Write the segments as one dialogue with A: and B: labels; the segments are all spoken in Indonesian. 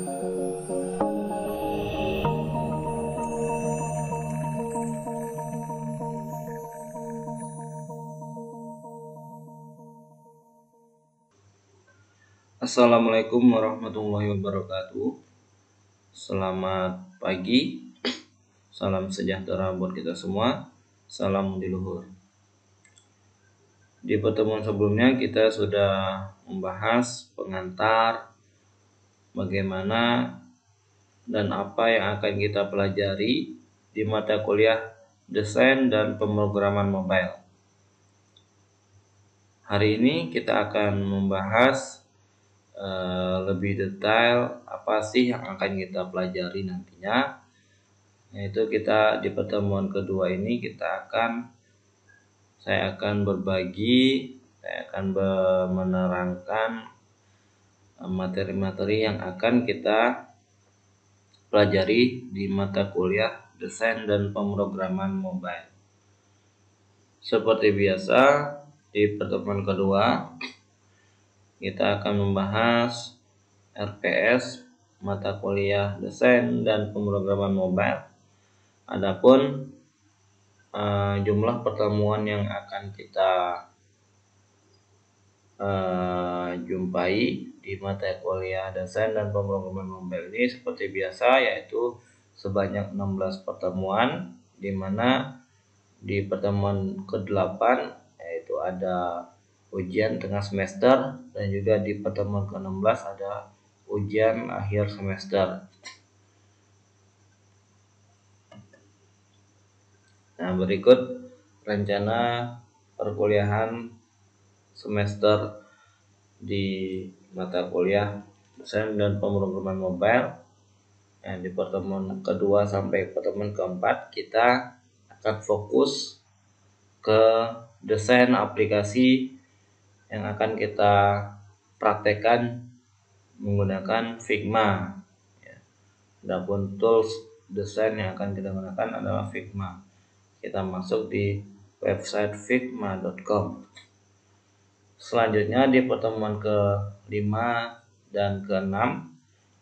A: Assalamualaikum warahmatullahi wabarakatuh. Selamat pagi, salam sejahtera buat kita semua, salam di luhur. Di pertemuan sebelumnya kita sudah membahas pengantar, bagaimana dan apa yang akan kita pelajari di mata kuliah desain dan pemrograman mobile. Hari ini kita akan membahas lebih detail apa sih yang akan kita pelajari nantinya. Yaitu kita di pertemuan kedua ini saya akan menerangkan materi-materi yang akan kita pelajari di mata kuliah desain dan pemrograman mobile. Seperti biasa di pertemuan kedua kita akan membahas RPS, mata kuliah desain dan pemrograman mobile. Adapun jumlah pertemuan yang akan kita jumpai di mata kuliah desain dan pemrograman mobile ini seperti biasa, yaitu sebanyak 16 pertemuan, di mana di pertemuan ke-8 yaitu ada ujian tengah semester, dan juga di pertemuan ke-16 ada ujian akhir semester. Nah, berikut rencana perkuliahan semester di mata kuliah desain dan pemrograman mobile. Di pertemuan kedua sampai pertemuan keempat kita akan fokus ke desain aplikasi yang akan kita praktekkan menggunakan Figma. Adapun tools desain yang akan kita gunakan adalah Figma. Kita masuk di website figma.com. Selanjutnya di pertemuan ke-5 dan ke-6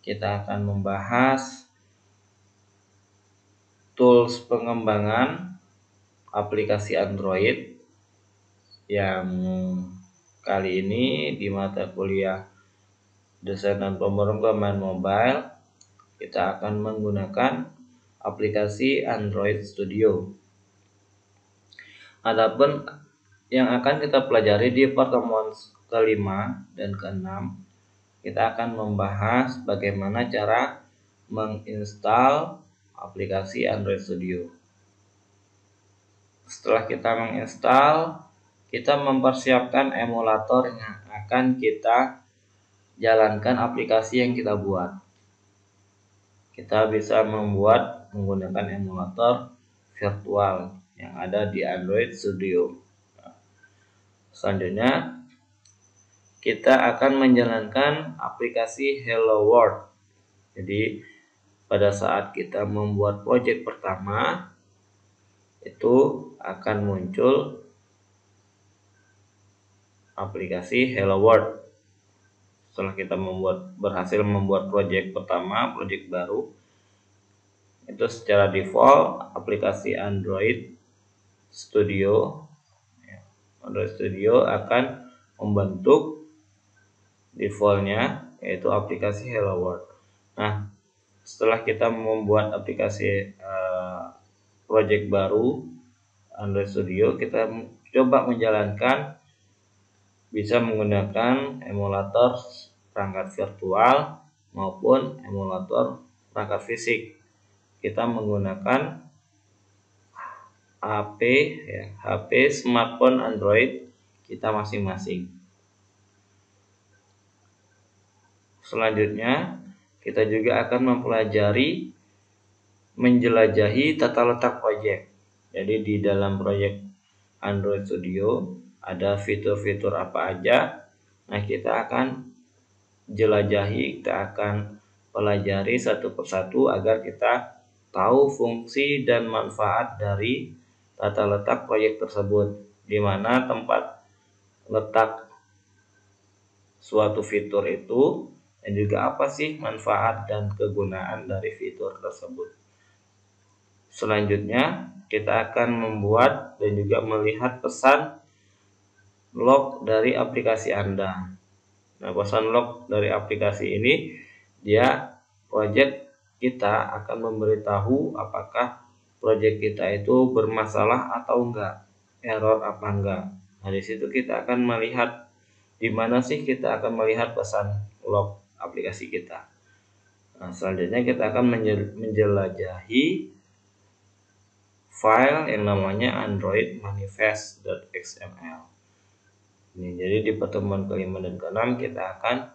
A: kita akan membahas tools pengembangan aplikasi Android, yang kali ini di mata kuliah desain dan pemrograman mobile kita akan menggunakan aplikasi Android Studio. Adapun yang akan kita pelajari di pertemuan ke-5 dan ke-6, kita akan membahas bagaimana cara menginstal aplikasi Android Studio. Setelah kita menginstal, kita mempersiapkan emulator yang akan kita jalankan aplikasi yang kita buat. Kita bisa membuat menggunakan emulator virtual yang ada di Android Studio. Selanjutnya kita akan menjalankan aplikasi Hello World. Jadi pada saat kita membuat project pertama itu akan muncul aplikasi Hello World. Setelah kita berhasil membuat project pertama, project baru, itu secara default aplikasi Android Studio akan membentuk defaultnya, yaitu aplikasi Hello World. Nah, setelah kita membuat aplikasi project baru Android Studio, kita coba menjalankan bisa menggunakan emulator perangkat virtual maupun emulator perangkat fisik. Kita menggunakan HP smartphone Android kita masing-masing. Selanjutnya kita juga akan mempelajari menjelajahi tata letak proyek. Jadi di dalam proyek Android Studio ada fitur-fitur apa aja. Nah, kita akan jelajahi, kita akan pelajari satu persatu agar kita tahu fungsi dan manfaat dari tata letak proyek tersebut, di mana tempat letak suatu fitur itu dan juga apa sih manfaat dan kegunaan dari fitur tersebut. Selanjutnya kita akan membuat dan juga melihat pesan log dari aplikasi Anda. Nah, pesan log dari aplikasi ini dia project kita akan memberitahu apakah project kita itu bermasalah atau enggak, error apa enggak. Nah, di situ kita akan melihat di mana sih kita akan melihat pesan log aplikasi kita. Nah, selanjutnya kita akan menjelajahi file yang namanya Android manifest.xml. Ini jadi di pertemuan kelima dan keenam kita akan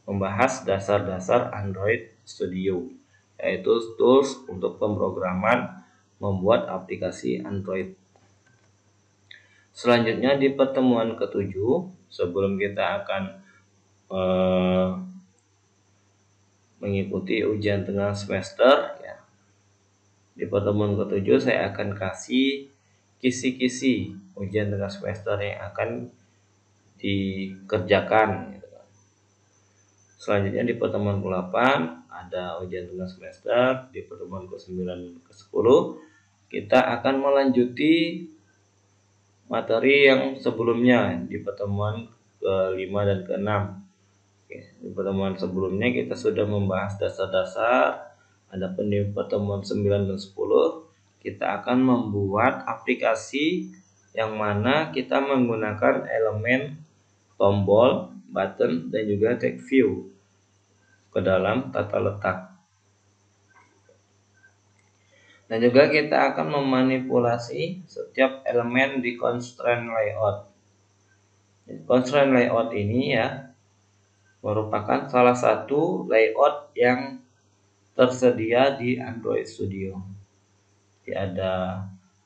A: membahas dasar-dasar Android Studio, yaitu tools untuk pemrograman membuat aplikasi Android. Selanjutnya di pertemuan ketujuh, sebelum kita akan mengikuti ujian tengah semester, ya, di pertemuan ketujuh saya akan kasih kisi-kisi ujian tengah semester yang akan dikerjakan. Selanjutnya di pertemuan ke-8 ada ujian tengah semester, di pertemuan ke-9 dan ke-10 kita akan melanjuti materi yang sebelumnya di pertemuan ke-5 dan ke-6. Di pertemuan sebelumnya kita sudah membahas dasar-dasar, adapun di pertemuan 9 dan 10 kita akan membuat aplikasi yang mana kita menggunakan elemen tombol, button, dan juga text view ke dalam tata letak. Dan juga kita akan memanipulasi setiap elemen di constraint layout. Constraint layout ini ya merupakan salah satu layout yang tersedia di Android Studio. Jadi ada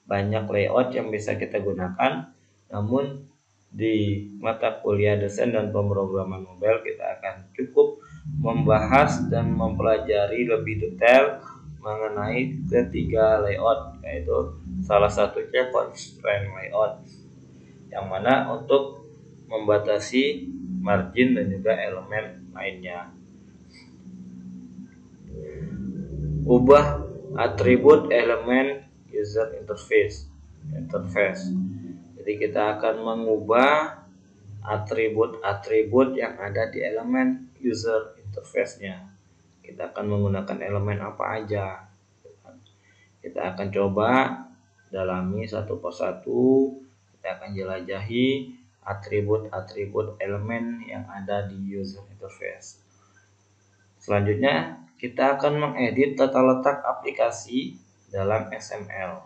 A: banyak layout yang bisa kita gunakan, namun di mata kuliah desain dan pemrograman mobile kita akan cukup membahas dan mempelajari lebih detail mengenai ketiga layout, yaitu salah satunya constraint layout, yang mana untuk membatasi margin dan juga elemen lainnya. Ubah atribut elemen user interface. Jadi kita akan mengubah atribut-atribut yang ada di elemen user interface-nya. Kita akan menggunakan elemen apa aja. Kita akan coba dalami satu persatu. Kita akan jelajahi atribut-atribut elemen yang ada di user interface. Selanjutnya kita akan mengedit tata letak aplikasi dalam XML.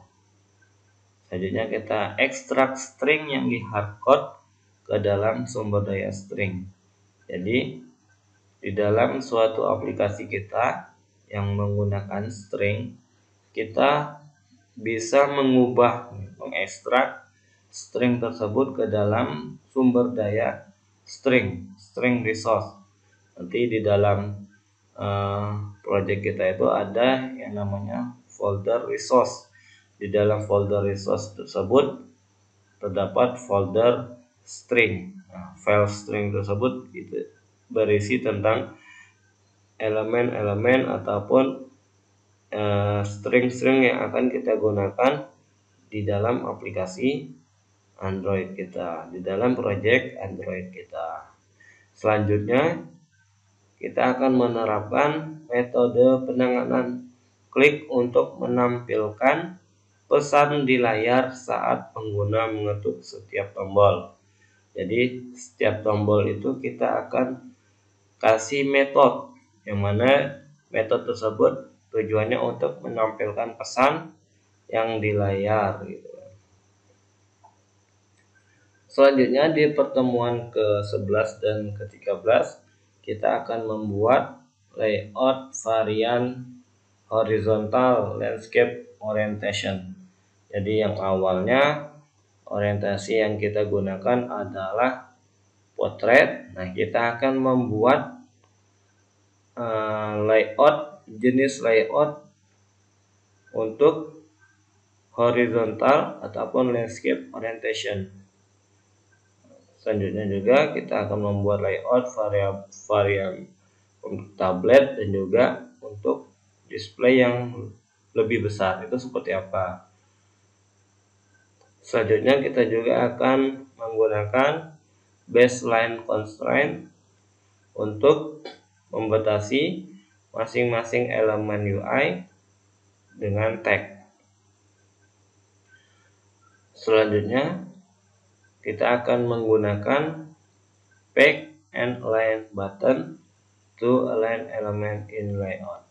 A: Selanjutnya kita ekstrak string yang di hardcode ke dalam sumber daya string. Jadi di dalam suatu aplikasi kita yang menggunakan string, kita bisa mengekstrak string tersebut ke dalam sumber daya string resource. Nanti di dalam project kita itu ada yang namanya folder resource. Di dalam folder resource tersebut terdapat folder string. Nah, file string tersebut itu berisi tentang elemen-elemen ataupun string-string yang akan kita gunakan di dalam aplikasi Android kita, di dalam project Android kita. Selanjutnya kita akan menerapkan metode penanganan klik untuk menampilkan pesan di layar saat pengguna mengetuk setiap tombol. Jadi setiap tombol itu kita akan kasih metode, yang mana metode tersebut tujuannya untuk menampilkan pesan yang di layar gitu. Selanjutnya di pertemuan ke-11 dan ke-13 kita akan membuat layout varian horizontal landscape orientation. Jadi yang awalnya orientasi yang kita gunakan adalah portrait. Nah, kita akan membuat jenis layout untuk horizontal ataupun landscape orientation. Selanjutnya juga kita akan membuat layout varian untuk tablet dan juga untuk display yang lebih besar itu seperti apa. Selanjutnya kita juga akan menggunakan baseline constraint untuk membatasi masing-masing elemen UI dengan tag. Selanjutnya kita akan menggunakan pack and align button to align element in layout.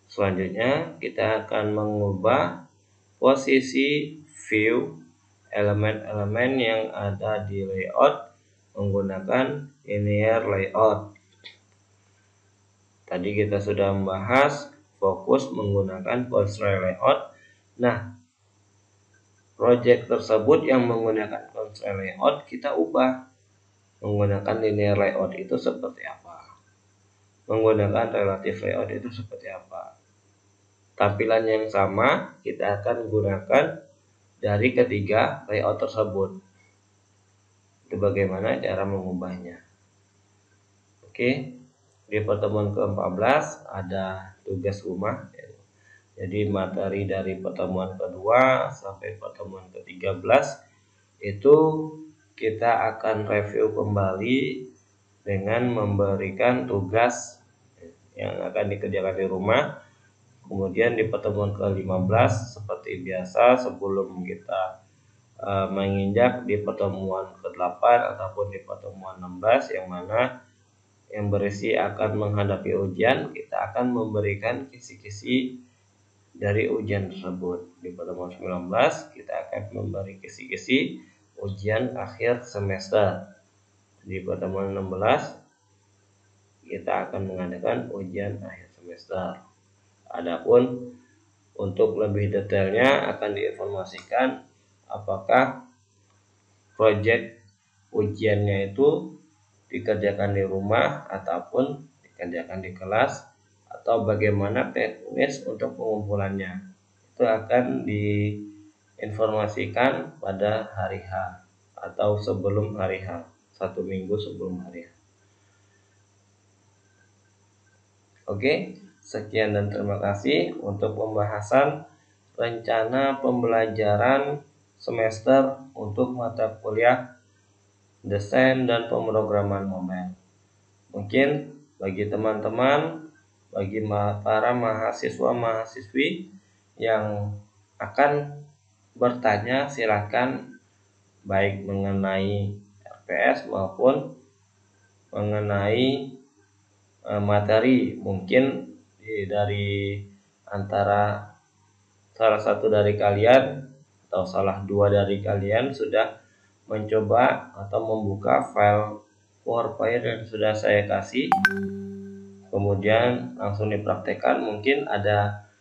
A: Selanjutnya kita akan mengubah posisi view elemen-elemen yang ada di layout menggunakan linear layout. Tadi kita sudah membahas fokus menggunakan constraint layout. Nah, project tersebut yang menggunakan constraint layout kita ubah menggunakan linear layout itu seperti apa, menggunakan relative layout itu seperti apa. Tampilan yang sama kita akan gunakan dari ketiga layout tersebut. Itu bagaimana cara mengubahnya. Oke, di pertemuan ke-14 ada tugas rumah. Jadi materi dari pertemuan kedua sampai pertemuan ke-13 itu kita akan review kembali dengan memberikan tugas yang akan dikerjakan di rumah. Kemudian di pertemuan ke-15 seperti biasa sebelum kita menginjak di pertemuan ke-8 ataupun di pertemuan 16 yang mana yang berisi akan menghadapi ujian, kita akan memberikan kisi-kisi dari ujian tersebut. Di pertemuan 19 kita akan memberi kisi-kisi ujian akhir semester. Di pertemuan 16 kita akan mengadakan ujian akhir semester. Adapun untuk lebih detailnya akan diinformasikan apakah proyek ujiannya itu dikerjakan di rumah ataupun dikerjakan di kelas atau bagaimana teknis untuk pengumpulannya. Itu akan diinformasikan pada hari H atau sebelum hari H, 1 minggu sebelum hari H. Oke, sekian dan terima kasih untuk pembahasan rencana pembelajaran semester untuk mata kuliah desain dan pemrograman mobile. Mungkin bagi teman-teman, bagi para mahasiswa-mahasiswi yang akan bertanya, silakan baik mengenai RPS maupun mengenai materi. Mungkin dari antara salah satu dari kalian atau salah dua dari kalian sudah mencoba atau membuka file PowerPoint yang sudah saya kasih, kemudian langsung dipraktekkan. Mungkin ada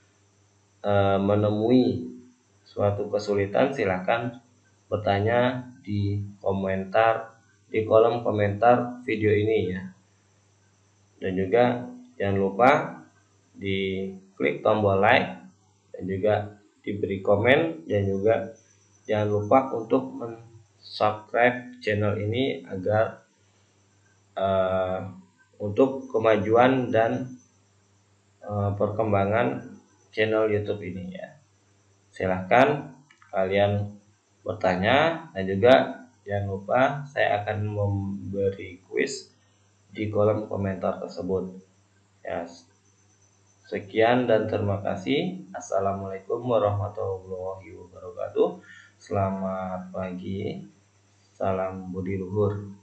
A: menemui suatu kesulitan, silahkan bertanya di komentar, di kolom komentar video ini ya. Dan juga jangan lupa di klik tombol like dan juga diberi komen, dan juga jangan lupa untuk subscribe channel ini agar untuk kemajuan dan perkembangan channel YouTube ini ya. Silahkan kalian bertanya, dan juga jangan lupa saya akan memberi quiz di kolom komentar tersebut ya. Sekian dan terima kasih. Assalamualaikum warahmatullahi wabarakatuh. Selamat pagi. Salam budi luhur.